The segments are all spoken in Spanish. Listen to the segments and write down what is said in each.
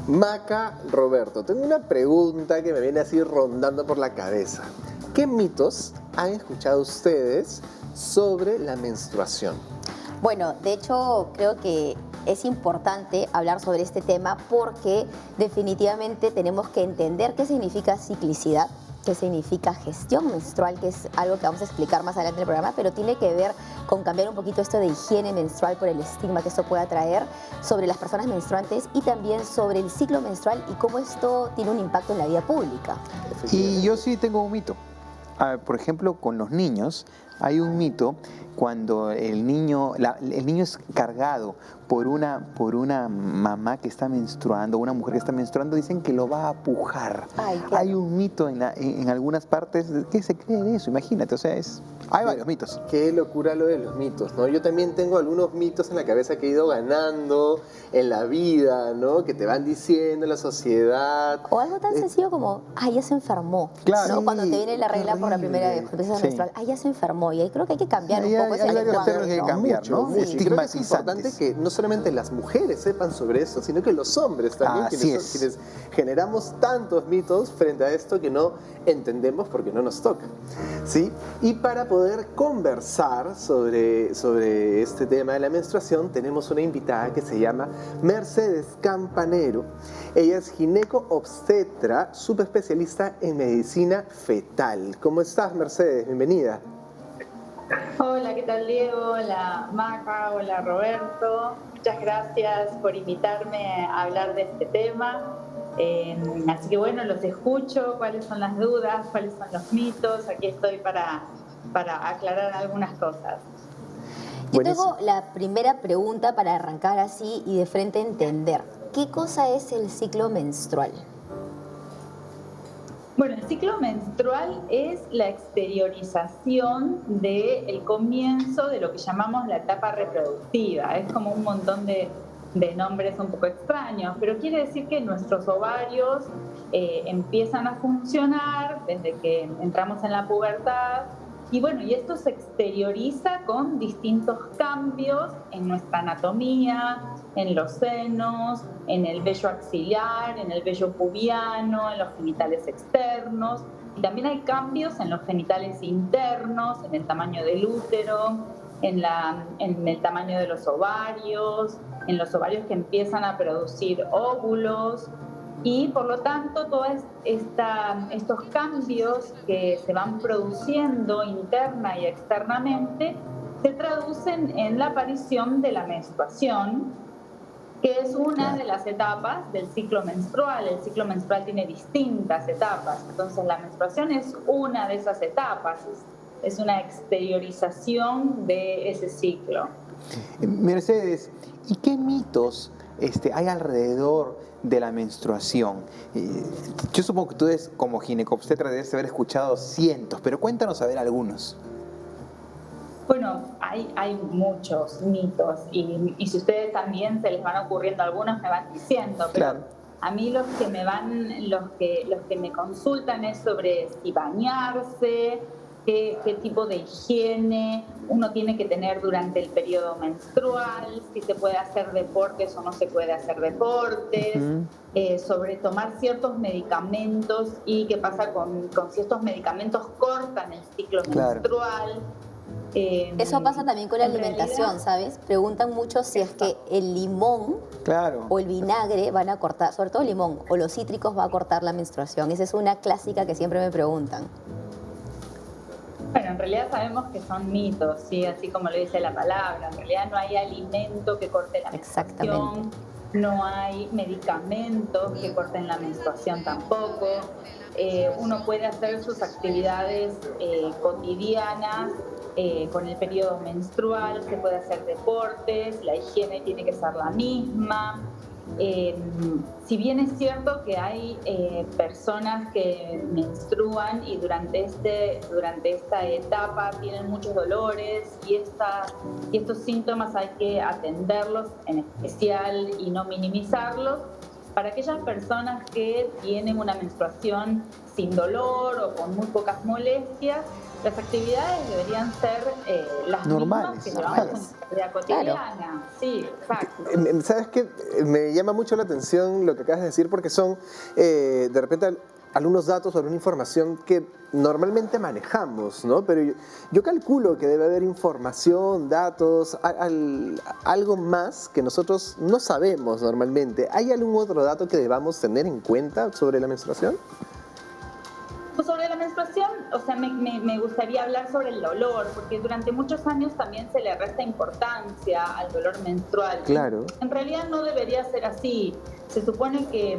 Maca, Roberto, tengo una pregunta que me viene así rondando por la cabeza. ¿Qué mitos han escuchado ustedes sobre la menstruación? Bueno, de hecho creo que es importante hablar sobre este tema porque definitivamente tenemos que entender qué significa ciclicidad, qué significa gestión menstrual, que es algo que vamos a explicar más adelante en el programa, pero tiene que ver con cambiar un poquito esto de higiene menstrual por el estigma que esto pueda traer sobre las personas menstruantes y también sobre el ciclo menstrual y cómo esto tiene un impacto en la vida pública. Y yo sí tengo un mito. Por ejemplo, con los niños hay un mito cuando el niño es cargado por una mamá que está menstruando, una mujer que está menstruando, dicen que lo va a pujar. Ay, claro. Hay un mito en algunas partes. ¿Qué se cree de eso? Imagínate, o sea, hay varios mitos. Qué locura lo de los mitos, ¿no? Yo también tengo algunos mitos en la cabeza que he ido ganando en la vida, ¿no? Que te van diciendo la sociedad. O algo tan sencillo como, ya se enfermó. Claro. ¿No? Cuando te viene la regla por la primera vez, cuando empiezas a menstruar, ya se enfermó. Y ahí creo que hay que cambiar un poco ese hay varios lenguaje, términos que hay que ¿no? cambiar, ¿no? Mucho. Y creo que es importante Estigmatizantes. que no solamente las mujeres sepan sobre eso, sino que los hombres también, Así quienes generamos tantos mitos frente a esto que no entendemos porque no nos toca, ¿sí? Y para poder conversar sobre este tema de la menstruación, tenemos una invitada que se llama Mercedes Campanero. Ella es gineco-obstetra, subespecialista en medicina fetal. ¿Cómo estás, Mercedes? Bienvenida. Hola, ¿qué tal, Diego? Hola, Maca. Hola, Roberto. Muchas gracias por invitarme a hablar de este tema. Así que bueno, los escucho, cuáles son las dudas, cuáles son los mitos. Aquí estoy para aclarar algunas cosas. Yo tengo la primera pregunta para arrancar así y de frente entender. ¿Qué cosa es el ciclo menstrual? Bueno, el ciclo menstrual es la exteriorización del comienzo de lo que llamamos la etapa reproductiva. Es como un montón de nombres un poco extraños, pero quiere decir que nuestros ovarios empiezan a funcionar desde que entramos en la pubertad. Y bueno, y esto se exterioriza con distintos cambios en nuestra anatomía, en los senos, en el vello axilar, en el vello pubiano, en los genitales externos. Y también hay cambios en los genitales internos, en el tamaño del útero, en el tamaño de los ovarios, en los ovarios que empiezan a producir óvulos. Y por lo tanto, todos estos cambios que se van produciendo interna y externamente se traducen en la aparición de la menstruación, que es una de las etapas del ciclo menstrual. El ciclo menstrual tiene distintas etapas, entonces la menstruación es una de esas etapas, es una exteriorización de ese ciclo. Mercedes, ¿y qué mitos hay alrededor de la menstruación? Yo supongo que tú como ginecobstetra debes haber escuchado cientos, pero cuéntanos a ver algunos. Bueno, hay muchos mitos y si ustedes también se les van ocurriendo algunos me van diciendo, pero claro. A mí los que me consultan es sobre si bañarse, qué tipo de higiene uno tiene que tener durante el periodo menstrual, si se puede hacer deportes o no se puede hacer deportes, sobre tomar ciertos medicamentos y qué pasa con si estos medicamentos cortan el ciclo menstrual. Eso pasa también con la alimentación, ¿sabes? Preguntan mucho si es que el limón o el vinagre van a cortar, sobre todo el limón, o los cítricos va a cortar la menstruación. Esa es una clásica que siempre me preguntan. Bueno, en realidad sabemos que son mitos, ¿sí? Así como lo dice la palabra. En realidad no hay alimento que corte la menstruación. Exactamente. No hay medicamentos que corten la menstruación tampoco. Uno puede hacer sus actividades cotidianas con el periodo menstrual, se puede hacer deportes, la higiene tiene que ser la misma. Si bien es cierto que hay personas que menstruan y durante esta etapa tienen muchos dolores y estos síntomas hay que atenderlos en especial y no minimizarlos, para aquellas personas que tienen una menstruación sin dolor o con muy pocas molestias, Las actividades deberían ser las Normales, mismas que llevamos normales. en nuestra vida cotidiana. Sí, exacto. ¿Sabes qué? Me llama mucho la atención lo que acabas de decir porque son, de repente, algunos datos o alguna información que normalmente manejamos, ¿no? Pero yo calculo que debe haber información, datos, algo más que nosotros no sabemos normalmente. ¿Hay algún otro dato que debamos tener en cuenta sobre la menstruación? Pues sobre la menstruación, o sea, me gustaría hablar sobre el dolor, porque durante muchos años también se le resta importancia al dolor menstrual. Claro. En realidad no debería ser así. Se supone que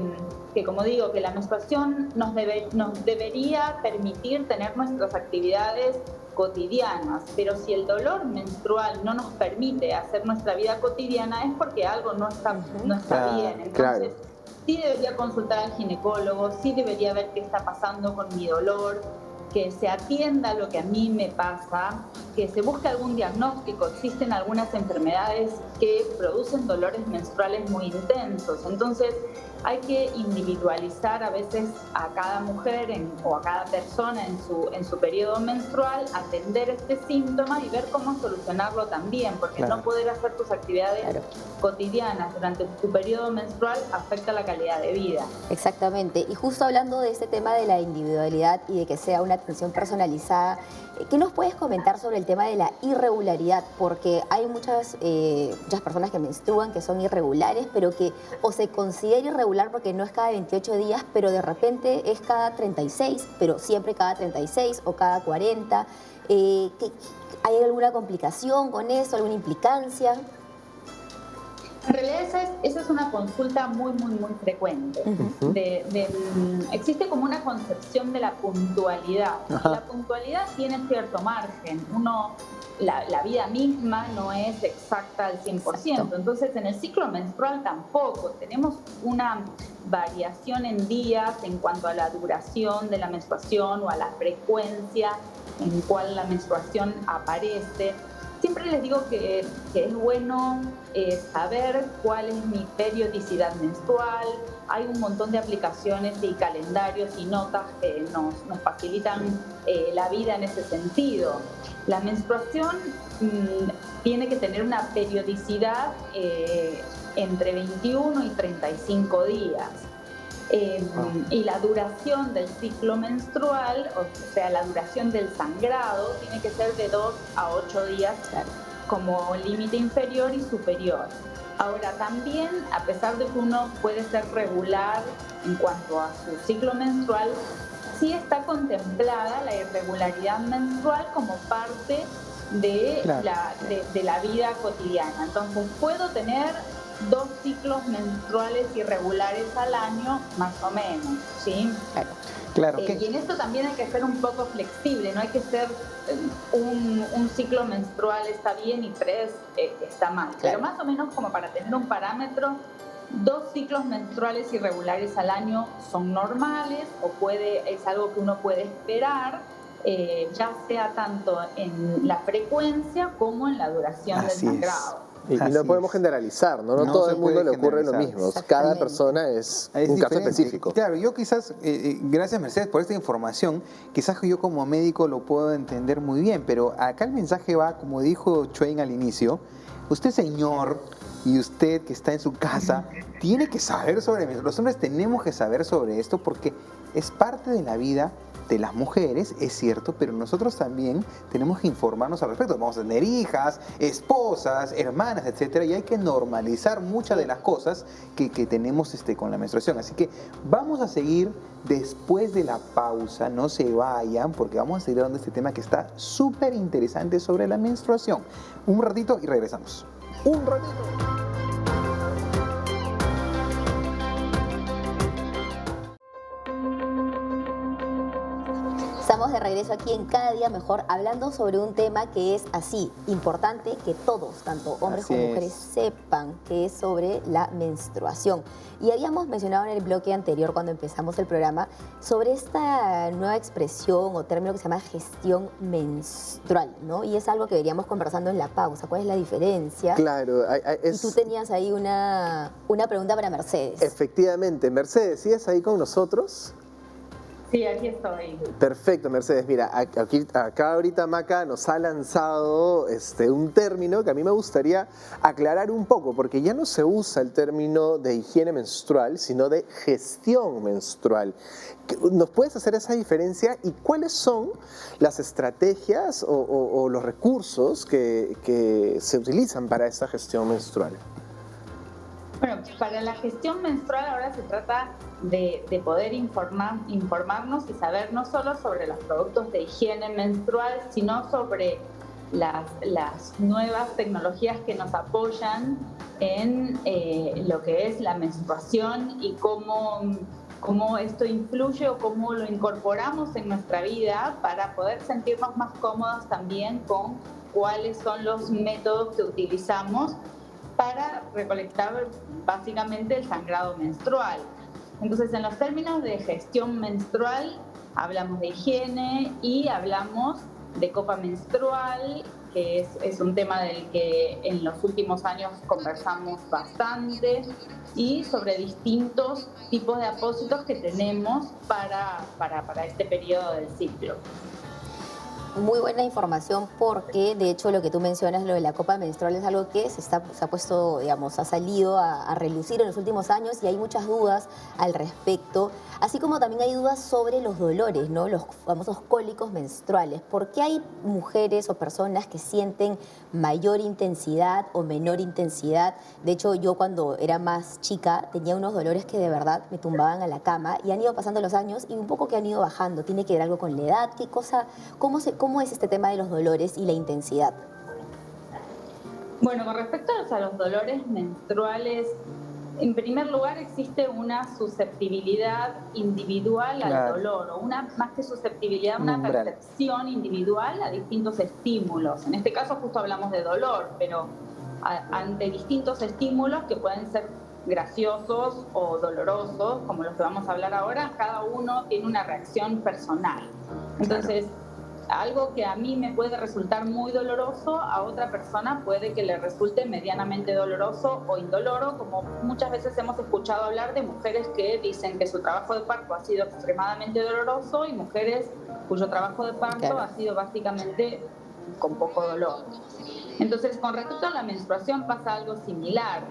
como digo, que la menstruación nos debería permitir tener nuestras actividades cotidianas, pero si el dolor menstrual no nos permite hacer nuestra vida cotidiana es porque algo no está bien. Entonces, claro. Sí debería consultar al ginecólogo, sí debería ver qué está pasando con mi dolor, que se atienda lo que a mí me pasa, que se busque algún diagnóstico. Existen algunas enfermedades que producen dolores menstruales muy intensos, entonces hay que individualizar a veces a cada mujer o a cada persona en su periodo menstrual, atender este síntoma y ver cómo solucionarlo también, porque no poder hacer tus actividades cotidianas durante tu periodo menstrual afecta la calidad de vida. Exactamente, y justo hablando de este tema de la individualidad y de que sea una atención personalizada, ¿qué nos puedes comentar sobre el tema de la irregularidad? Porque hay muchas personas que menstruan que son irregulares, pero que o se considera irregular porque no es cada 28 días, pero de repente es cada 36, pero siempre cada 36 o cada 40. ¿Hay alguna complicación con eso, alguna implicancia? En realidad esa es una consulta muy frecuente. Existe como una concepción de la puntualidad. La puntualidad tiene cierto margen. La vida misma no es exacta al 100%. Exacto. Entonces, en el ciclo menstrual tampoco. Tenemos una variación en días en cuanto a la duración de la menstruación o a la frecuencia en cual la menstruación aparece. Siempre les digo que es bueno saber cuál es mi periodicidad menstrual. Hay un montón de aplicaciones y calendarios y notas que nos facilitan la vida en ese sentido. La menstruación tiene que tener una periodicidad entre 21 y 35 días. Y la duración del ciclo menstrual, o sea, la duración del sangrado, tiene que ser de 2 a 8 días como límite inferior y superior. Ahora, también, a pesar de que uno puede ser regular en cuanto a su ciclo menstrual, sí está contemplada la irregularidad menstrual como parte de la vida cotidiana. Entonces, puedo tener 2 ciclos menstruales irregulares al año, más o menos, ¿sí? Claro. Y en esto también hay que ser un poco flexible, no hay que ser un ciclo menstrual está bien y 3 está mal. Pero más o menos como para tener un parámetro, 2 ciclos menstruales irregulares al año son normales o es algo que uno puede esperar, ya sea tanto en la frecuencia como en la duración del sangrado. Y no podemos generalizar, ¿no? No todo el mundo le ocurre lo mismo. Cada persona es un caso específico. Claro, yo quizás, gracias Mercedes por esta información, quizás yo como médico lo puedo entender muy bien, pero acá el mensaje va, como dijo Chuen al inicio, usted señor y usted que está en su casa, tiene que saber los hombres tenemos que saber sobre esto porque es parte de la vida de las mujeres, es cierto, pero nosotros también tenemos que informarnos al respecto. Vamos a tener hijas, esposas, hermanas, etcétera, y hay que normalizar muchas de las cosas que tenemos con la menstruación. Así que vamos a seguir después de la pausa, no se vayan, porque vamos a seguir hablando de este tema que está súper interesante sobre la menstruación. Un ratito y regresamos. Un ratito. Estamos de regreso aquí en Cada Día Mejor, hablando sobre un tema que es así, importante que todos, tanto hombres como mujeres, sepan, que es sobre la menstruación. Y habíamos mencionado en el bloque anterior, cuando empezamos el programa, sobre esta nueva expresión o término que se llama gestión menstrual, ¿no? Y es algo que veníamos conversando en la pausa. ¿Cuál es la diferencia? Claro. Y tú tenías ahí una pregunta para Mercedes. Efectivamente. Mercedes, ¿sigues ahí con nosotros? Sí, aquí estoy. Perfecto, Mercedes. Mira, acá ahorita Maca nos ha lanzado un término que a mí me gustaría aclarar un poco, porque ya no se usa el término de higiene menstrual, sino de gestión menstrual. ¿Nos puedes hacer esa diferencia y cuáles son las estrategias o los recursos que se utilizan para esa gestión menstrual? Bueno, para la gestión menstrual ahora se trata de poder informarnos y saber no solo sobre los productos de higiene menstrual, sino sobre las nuevas tecnologías que nos apoyan en lo que es la menstruación y cómo esto influye o cómo lo incorporamos en nuestra vida para poder sentirnos más cómodos también con cuáles son los métodos que utilizamos para recolectar básicamente el sangrado menstrual. Entonces, en los términos de gestión menstrual, hablamos de higiene y hablamos de copa menstrual, que es un tema del que en los últimos años conversamos bastante, y sobre distintos tipos de apósitos que tenemos para este periodo del ciclo. Muy buena información porque, de hecho, lo que tú mencionas, lo de la copa menstrual, es algo que se ha puesto, digamos, ha salido a relucir en los últimos años y hay muchas dudas al respecto, así como también hay dudas sobre los dolores, ¿no? Los famosos cólicos menstruales. ¿Por qué hay mujeres o personas que sienten mayor intensidad o menor intensidad? De hecho, yo cuando era más chica tenía unos dolores que de verdad me tumbaban a la cama y han ido pasando los años y un poco que han ido bajando. ¿Tiene que ver algo con la edad? ¿Qué cosa? ¿Cómo es este tema de los dolores y la intensidad? Bueno, con respecto a los dolores menstruales, en primer lugar existe una susceptibilidad individual al dolor, o más que susceptibilidad, una percepción individual a distintos estímulos. En este caso justo hablamos de dolor, pero ante distintos estímulos que pueden ser graciosos o dolorosos, como los que vamos a hablar ahora, cada uno tiene una reacción personal. Entonces, algo que a mí me puede resultar muy doloroso, a otra persona puede que le resulte medianamente doloroso o indoloro, como muchas veces hemos escuchado hablar de mujeres que dicen que su trabajo de parto ha sido extremadamente doloroso y mujeres cuyo trabajo de parto ha sido básicamente con poco dolor. Entonces, con respecto a la menstruación pasa algo similar.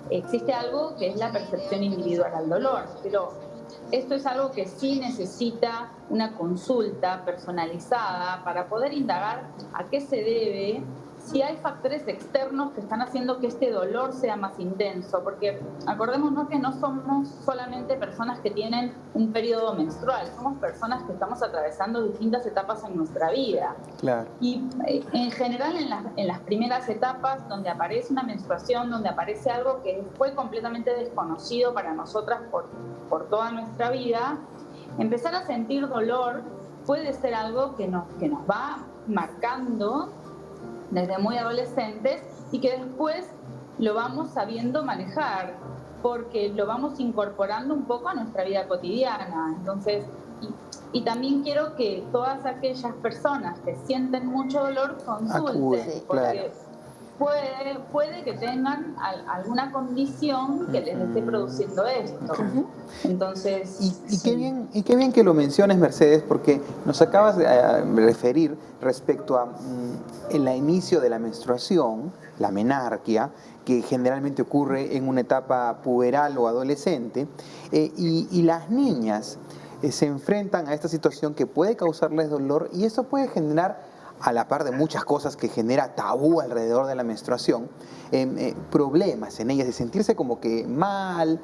Existe algo que es la percepción individual al dolor, pero esto es algo que sí necesita una consulta personalizada para poder indagar a qué se debe, si hay factores externos que están haciendo que este dolor sea más intenso, porque acordémonos que no somos solamente personas que tienen un periodo menstrual, somos personas que estamos atravesando distintas etapas en nuestra vida. Claro. Y en general en las primeras etapas donde aparece una menstruación, donde aparece algo que fue completamente desconocido para nosotras por toda nuestra vida, empezar a sentir dolor puede ser algo que nos va marcando desde muy adolescentes y que después lo vamos sabiendo manejar porque lo vamos incorporando un poco a nuestra vida cotidiana. Entonces, y también quiero que todas aquellas personas que sienten mucho dolor consulten, porque puede que tengan alguna condición que les esté produciendo esto. Entonces, y qué bien que lo menciones, Mercedes, porque nos acabas de referir respecto a el inicio de la menstruación, la menarquia, que generalmente ocurre en una etapa puberal o adolescente, y las niñas se enfrentan a esta situación que puede causarles dolor y esto puede generar, a la par de muchas cosas que genera tabú alrededor de la menstruación, problemas en ellas, de sentirse como que mal,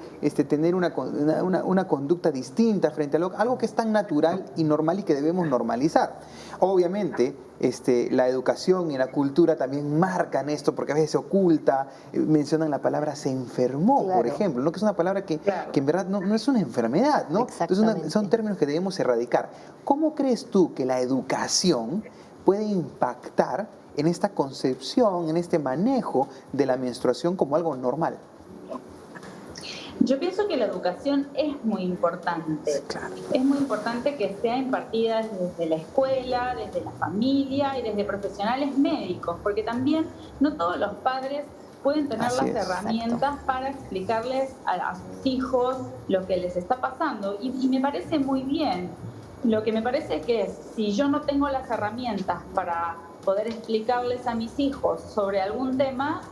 tener una conducta distinta frente a algo que es tan natural y normal y que debemos normalizar. Obviamente, la educación y la cultura también marcan esto, porque a veces se oculta, mencionan la palabra se enfermó, por ejemplo, ¿no? Que es una palabra que en verdad no es una enfermedad, ¿no? Entonces son términos que debemos erradicar. ¿Cómo crees tú que la educación puede impactar en esta concepción, en este manejo de la menstruación como algo normal? Yo pienso que la educación es muy importante. Es muy importante que sea impartida desde la escuela, desde la familia y desde profesionales médicos, porque también no todos los padres pueden tener las herramientas para explicarles a sus hijos lo que les está pasando. Y me parece muy bien. Lo que me parece que es, si yo no tengo las herramientas para poder explicarles a mis hijos sobre algún tema,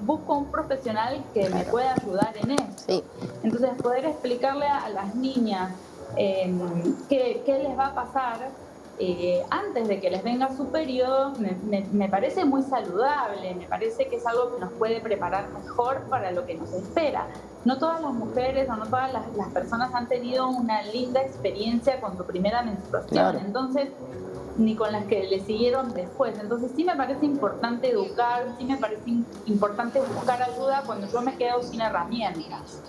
busco un profesional que me pueda ayudar en eso. Sí. Entonces, poder explicarle a las niñas qué les va a pasar antes de que les venga su periodo, me parece muy saludable, me parece que es algo que nos puede preparar mejor para lo que nos espera. No todas las mujeres o no todas las personas han tenido una linda experiencia con su primera menstruación, Claro. Entonces, ni con las que le siguieron después. Entonces sí me parece importante educar, sí me parece importante buscar ayuda cuando yo me quedo sin herramientas.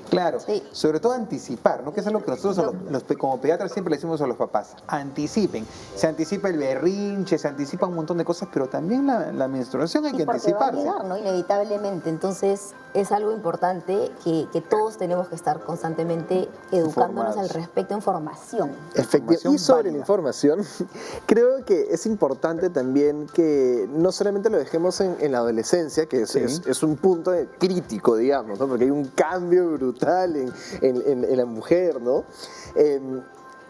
Claro, Sí. sobre todo anticipar, ¿no? Que es algo que nosotros como pediatras siempre le decimos a los papás, anticipen. Se anticipa el berrinche, se anticipa un montón de cosas, pero también la menstruación hay Y que porque va a anticiparse. llegar, ¿no? Inevitablemente. Entonces, es algo importante que todos tenemos que estar constantemente educándonos Informados. al respecto, información. Efectivamente. Información Y sobre válida. la información, creo que es importante también que no solamente lo dejemos en la adolescencia, que Sí. es un punto crítico, digamos, ¿no? Porque hay un cambio brutal en la mujer, ¿no?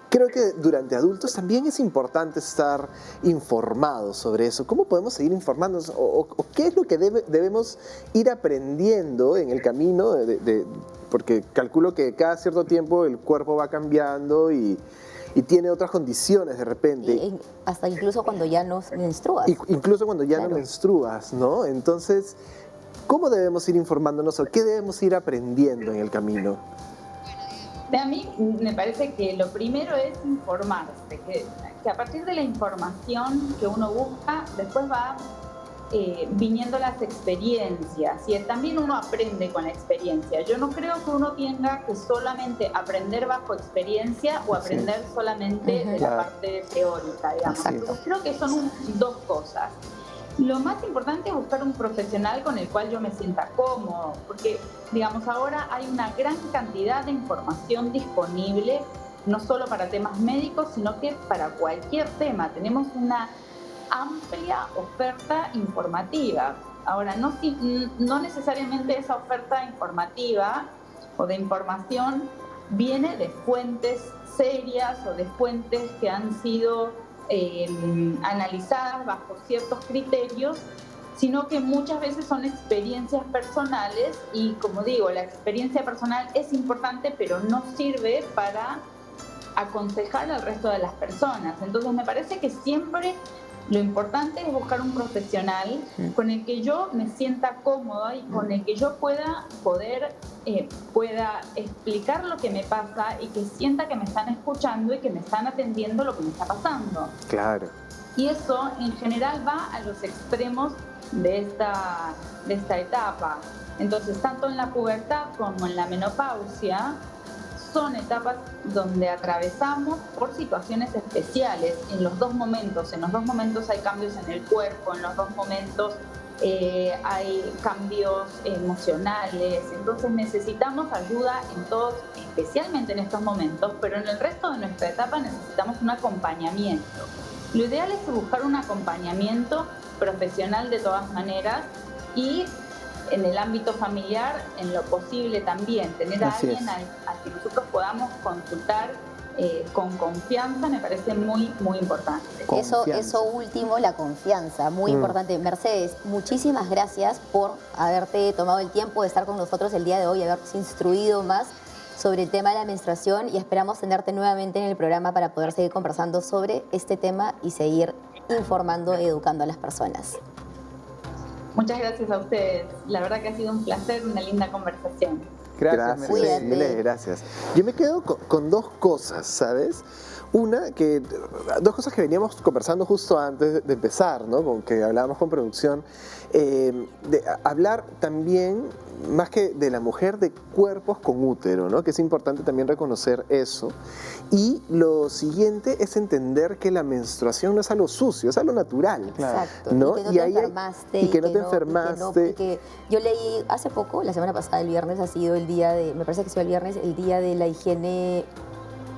Creo que durante adultos también es importante estar informados sobre eso. ¿Cómo podemos seguir informándonos? ¿O qué es lo que debemos ir aprendiendo en el camino? Porque calculo que cada cierto tiempo el cuerpo va cambiando y tiene otras condiciones de repente. Hasta incluso cuando ya no menstruas. Incluso cuando ya no Claro. menstruas, ¿no? Entonces, ¿cómo debemos ir informándonos o qué debemos ir aprendiendo en el camino? A mí me parece que lo primero es informarse, que a partir de la información que uno busca, después va viniendo las experiencias y también uno aprende con la experiencia. Yo no creo que uno tenga que solamente aprender bajo experiencia o aprender solamente de Claro. la parte teórica, digamos. Así es. Entonces creo que son dos cosas. Lo más importante es buscar un profesional con el cual yo me sienta cómodo, porque, digamos, ahora hay una gran cantidad de información disponible, no solo para temas médicos, sino que para cualquier tema. Tenemos una amplia oferta informativa. Ahora, no necesariamente esa oferta informativa o de información viene de fuentes serias o de fuentes que han sido analizadas bajo ciertos criterios, sino que muchas veces son experiencias personales y, como digo, la experiencia personal es importante, pero no sirve para aconsejar al resto de las personas. Entonces me parece que siempre lo importante es buscar un profesional con el que yo me sienta cómoda y con el que yo pueda explicar lo que me pasa y que sienta que me están escuchando y que me están atendiendo lo que me está pasando. Claro. Y eso en general va a los extremos de esta etapa. Entonces, tanto en la pubertad como en la menopausia, son etapas donde atravesamos por situaciones especiales en los dos momentos. En los dos momentos hay cambios en el cuerpo, en los dos momentos hay cambios emocionales. Entonces necesitamos ayuda en todos, especialmente en estos momentos, pero en el resto de nuestra etapa necesitamos un acompañamiento. Lo ideal es buscar un acompañamiento profesional de todas maneras y en el ámbito familiar, en lo posible también, tener a Así alguien al que nosotros podamos consultar con confianza me parece muy, muy importante. Eso último, la confianza, muy importante. Mercedes, muchísimas gracias por haberte tomado el tiempo de estar con nosotros el día de hoy, habernos instruido más sobre el tema de la menstruación y esperamos tenerte nuevamente en el programa para poder seguir conversando sobre este tema y seguir informando y educando a las personas. Muchas gracias a ustedes. La verdad que ha sido un placer, una linda conversación. Gracias, Mercedes. Cuídate. Miles de gracias. Yo me quedo con dos cosas, ¿sabes? Dos cosas que veníamos conversando justo antes de empezar, ¿no? Con que hablábamos con producción, de hablar también, más que de la mujer, de cuerpos con útero, ¿no? Que es importante también reconocer eso. Y lo siguiente es entender que la menstruación no es algo sucio, es algo natural. Claro. Exacto. ¿No? Y que no Y te ahí hay- enfermaste. y que no te enfermaste. y que yo leí hace poco, la semana pasada, el viernes, ha sido el día de, me parece que ha sido el viernes, el día de la higiene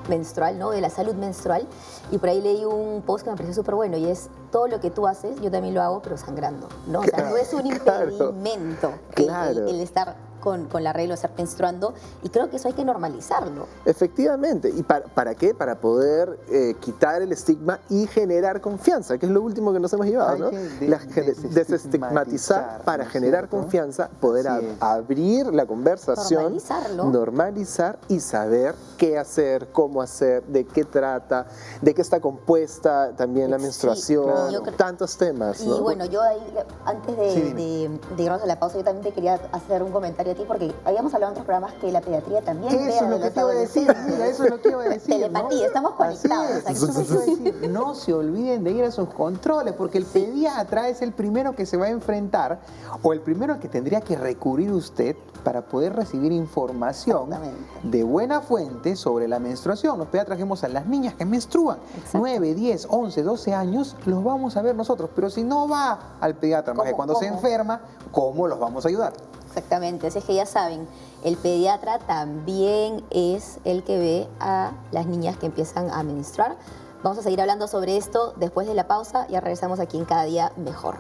menstrual, ¿no? De la salud menstrual. Y por ahí leí un post que me pareció súper bueno y es todo lo que tú haces, yo también lo hago, pero sangrando, ¿no? O sea, no es un Claro. impedimento Claro. el estar con la regla o estar menstruando, y creo que eso hay que normalizarlo. Efectivamente. ¿Y para qué? Para poder quitar el estigma y generar confianza, que es lo último que nos hemos llevado, ¿no? Desestigmatizar para generar confianza, poder abrir la conversación, normalizar y saber qué hacer, cómo hacer, de qué trata, de qué está compuesta también la menstruación, tantos temas, ¿no? Y bueno, yo ahí, antes de irnos a la pausa, yo también te quería hacer un comentario a ti, porque habíamos hablado en otros programas que la pediatría también eso es lo que te iba a decir, mira, eso es lo que iba a decir. Telepatía, ¿no? Estamos conectados. Eso es lo que iba a decir. No se olviden de ir a sus controles, porque el pediatra es el primero que se va a enfrentar, o el primero al que tendría que recurrir usted para poder recibir información de buena fuente sobre la menstruación. Los pediatras vemos a las niñas que menstruan, 9, 10, 11, 12 años, los vamos a ver nosotros, pero si no va al pediatra, más que cuando se enferma, ¿cómo los vamos a ayudar? Exactamente, así es que ya saben, el pediatra también es el que ve a las niñas que empiezan a menstruar. Vamos a seguir hablando sobre esto después de la pausa, ya regresamos aquí en Cada Día Mejor.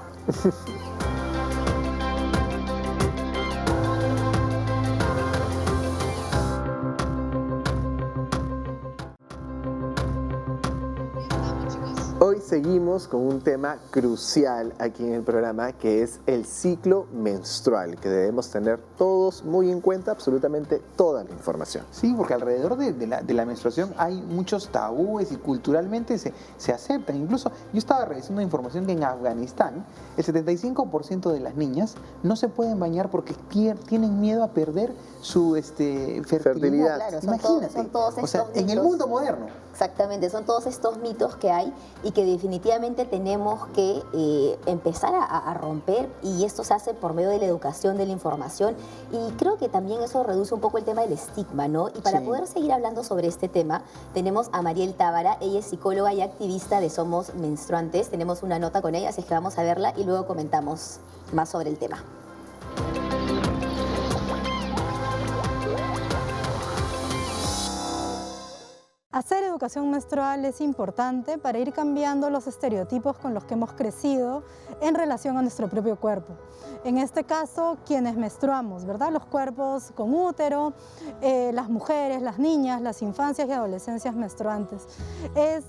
Hoy seguimos con un tema crucial aquí en el programa, que es el ciclo menstrual, que debemos tener todos muy en cuenta, absolutamente toda la información. Sí, porque alrededor de la menstruación hay muchos tabúes y culturalmente se aceptan. Incluso yo estaba revisando información que en Afganistán el 75% de las niñas no se pueden bañar porque tienen miedo a perder su fertilidad. Claro, imagínate, son todos estos mitos. En el mundo moderno. Exactamente, son todos estos mitos que hay y que definitivamente tenemos que empezar a romper, y esto se hace por medio de la educación, de la información, y creo que también eso reduce un poco el tema del estigma, ¿no? Y para poder seguir hablando sobre este tema, tenemos a Mariel Tábara, ella es psicóloga y activista de Somos Menstruantes. Tenemos una nota con ella, así es que vamos a verla y luego comentamos más sobre el tema. Hacer educación menstrual es importante para ir cambiando los estereotipos con los que hemos crecido en relación a nuestro propio cuerpo. En este caso, quienes menstruamos, ¿verdad? Los cuerpos con útero, las mujeres, las niñas, las infancias y adolescencias menstruantes. Es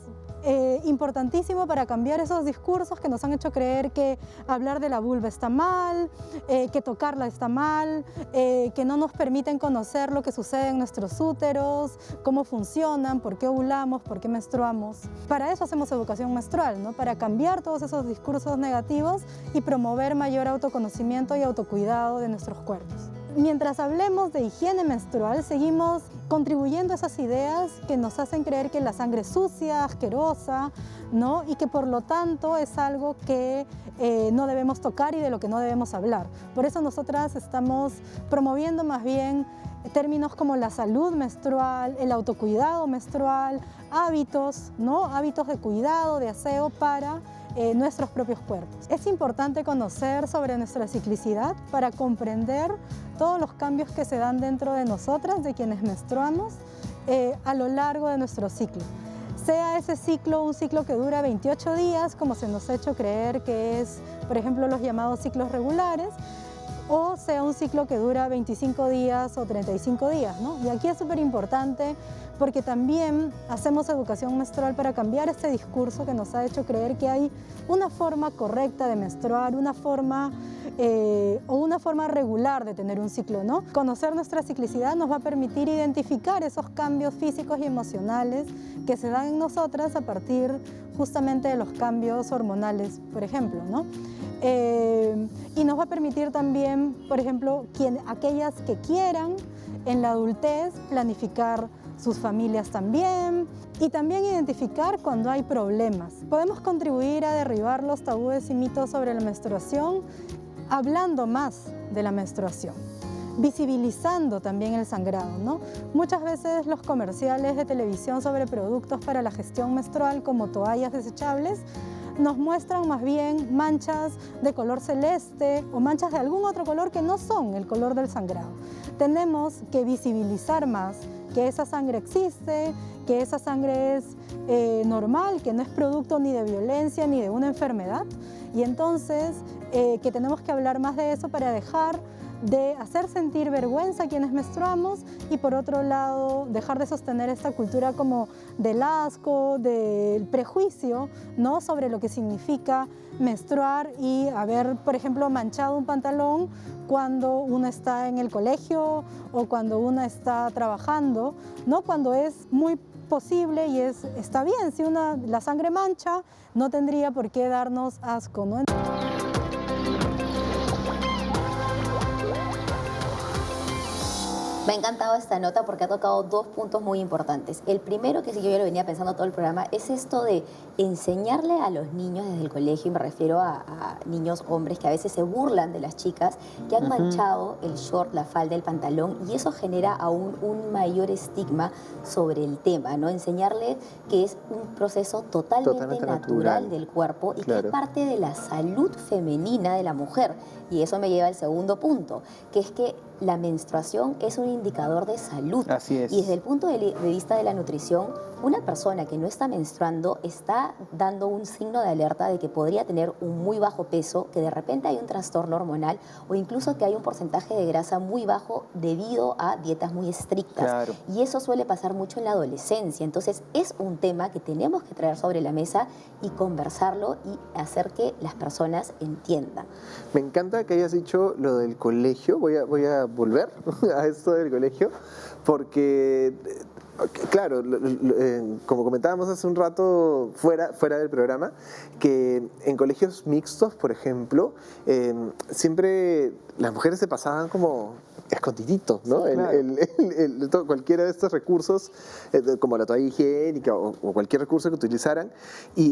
importantísimo para cambiar esos discursos que nos han hecho creer que hablar de la vulva está mal, que tocarla está mal, que no nos permiten conocer lo que sucede en nuestros úteros, cómo funcionan, por qué ovulamos, por qué menstruamos. Para eso hacemos educación menstrual, ¿no? Para cambiar todos esos discursos negativos y promover mayor autoconocimiento y autocuidado de nuestros cuerpos. Mientras hablemos de higiene menstrual, seguimos contribuyendo a esas ideas que nos hacen creer que la sangre es sucia, asquerosa, ¿no? Y que por lo tanto es algo que no debemos tocar y de lo que no debemos hablar. Por eso nosotras estamos promoviendo más bien términos como la salud menstrual, el autocuidado menstrual, hábitos, ¿no? Hábitos de cuidado, de aseo para nuestros propios cuerpos. Es importante conocer sobre nuestra ciclicidad para comprender todos los cambios que se dan dentro de nosotras, de quienes menstruamos, a lo largo de nuestro ciclo. Sea ese ciclo un ciclo que dura 28 días, como se nos ha hecho creer que es, por ejemplo, los llamados ciclos regulares, o sea un ciclo que dura 25 días o 35 días, ¿no? Y aquí es súper importante porque también hacemos educación menstrual para cambiar este discurso que nos ha hecho creer que hay una forma correcta de menstruar, una forma o una forma regular de tener un ciclo, ¿no? Conocer nuestra ciclicidad nos va a permitir identificar esos cambios físicos y emocionales que se dan en nosotras a partir justamente de los cambios hormonales, por ejemplo, ¿no? Y nos va a permitir también, por ejemplo, aquellas que quieran en la adultez planificar sus familias también, y también identificar cuando hay problemas. Podemos contribuir a derribar los tabúes y mitos sobre la menstruación hablando más de la menstruación, visibilizando también el sangrado, ¿no? Muchas veces los comerciales de televisión sobre productos para la gestión menstrual, como toallas desechables, nos muestran más bien manchas de color celeste o manchas de algún otro color que no son el color del sangrado. Tenemos que visibilizar más que esa sangre existe, que esa sangre es normal, que no es producto ni de violencia ni de una enfermedad, y entonces que tenemos que hablar más de eso para dejar de hacer sentir vergüenza a quienes menstruamos y por otro lado dejar de sostener esta cultura como del asco, del prejuicio, ¿no?, sobre lo que significa menstruar y haber, por ejemplo, manchado un pantalón cuando uno está en el colegio o cuando uno está trabajando, ¿no?, cuando es muy posible y está bien, si la sangre mancha, no tendría por qué darnos asco, ¿no? Me ha encantado esta nota porque ha tocado dos puntos muy importantes. El primero, que sí yo ya lo venía pensando todo el programa, es esto de enseñarle a los niños desde el colegio, y me refiero a niños hombres que a veces se burlan de las chicas que han manchado el short, la falda, el pantalón, y eso genera aún un mayor estigma sobre el tema, ¿no? Enseñarle que es un proceso totalmente natural del cuerpo y que es parte de la salud femenina de la mujer. Y eso me lleva al segundo punto, que es que la menstruación es un indicador de salud. Así es. Y desde el punto de vista de la nutrición, una persona que no está menstruando está dando un signo de alerta de que podría tener un muy bajo peso, que de repente hay un trastorno hormonal o incluso que hay un porcentaje de grasa muy bajo debido a dietas muy estrictas. Claro. Y eso suele pasar mucho en la adolescencia. Entonces es un tema que tenemos que traer sobre la mesa y conversarlo y hacer que las personas entiendan. Me encanta que hayas dicho lo del colegio. Voy a volver a esto del colegio porque, claro, como comentábamos hace un rato fuera del programa, que en colegios mixtos, por ejemplo, siempre las mujeres se pasaban como escondiditos, ¿no? Sí, claro. Cualquiera de estos recursos, como la toalla higiénica o cualquier recurso que utilizaran,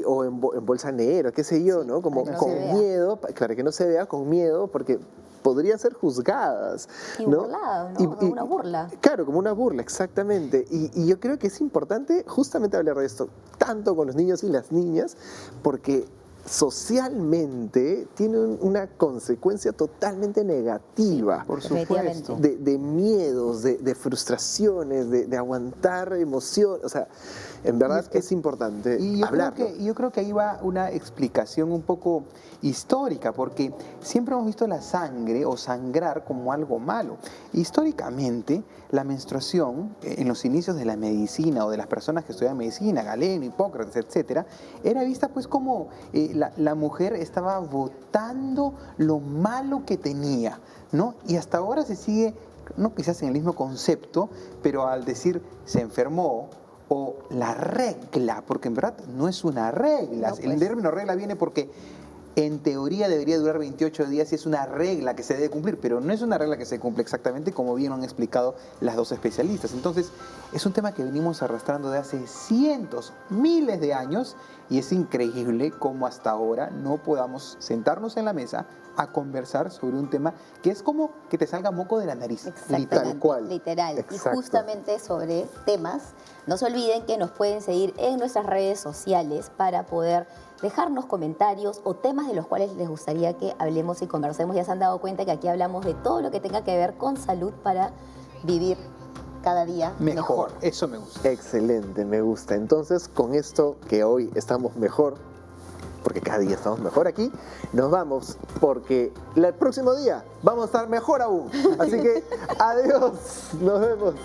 o en bolsa negra, qué sé yo, ¿no? Como para que no con se vea. miedo, para que no se vea, con miedo, porque podrían ser juzgadas, Y ¿no? burladas, ¿no? Como una burla. Claro, como una burla, exactamente. Y yo creo que es importante justamente hablar de esto, tanto con los niños y las niñas, porque socialmente tiene una consecuencia totalmente negativa. Por Definitivamente. supuesto. De miedos, de frustraciones, de aguantar emoción. O sea, en verdad es importante hablarlo. Yo creo que ahí va una explicación un poco histórica, porque siempre hemos visto la sangre o sangrar como algo malo. Históricamente, la menstruación, en los inicios de la medicina o de las personas que estudian medicina, Galeno, Hipócrates, etcétera, era vista pues como la mujer estaba botando lo malo que tenía, ¿no? Y hasta ahora se sigue, no quizás en el mismo concepto, pero al decir se enfermó, o la regla, porque en verdad no es una regla. No, pues. El término regla viene porque en teoría debería durar 28 días y es una regla que se debe cumplir, pero no es una regla que se cumple exactamente como bien han explicado las dos especialistas. Entonces, es un tema que venimos arrastrando de hace cientos, miles de años y es increíble cómo hasta ahora no podamos sentarnos en la mesa a conversar sobre un tema que es como que te salga moco de la nariz. Exactamente, Tal cual. literal. Exacto. Y justamente sobre temas, no se olviden que nos pueden seguir en nuestras redes sociales para poder dejarnos comentarios o temas de los cuales les gustaría que hablemos y conversemos. Ya se han dado cuenta que aquí hablamos de todo lo que tenga que ver con salud para vivir cada día mejor. Eso me gusta. Excelente, me gusta. Entonces, con esto que hoy estamos mejor, porque cada día estamos mejor aquí, nos vamos, porque el próximo día vamos a estar mejor aún. Así que, adiós, nos vemos.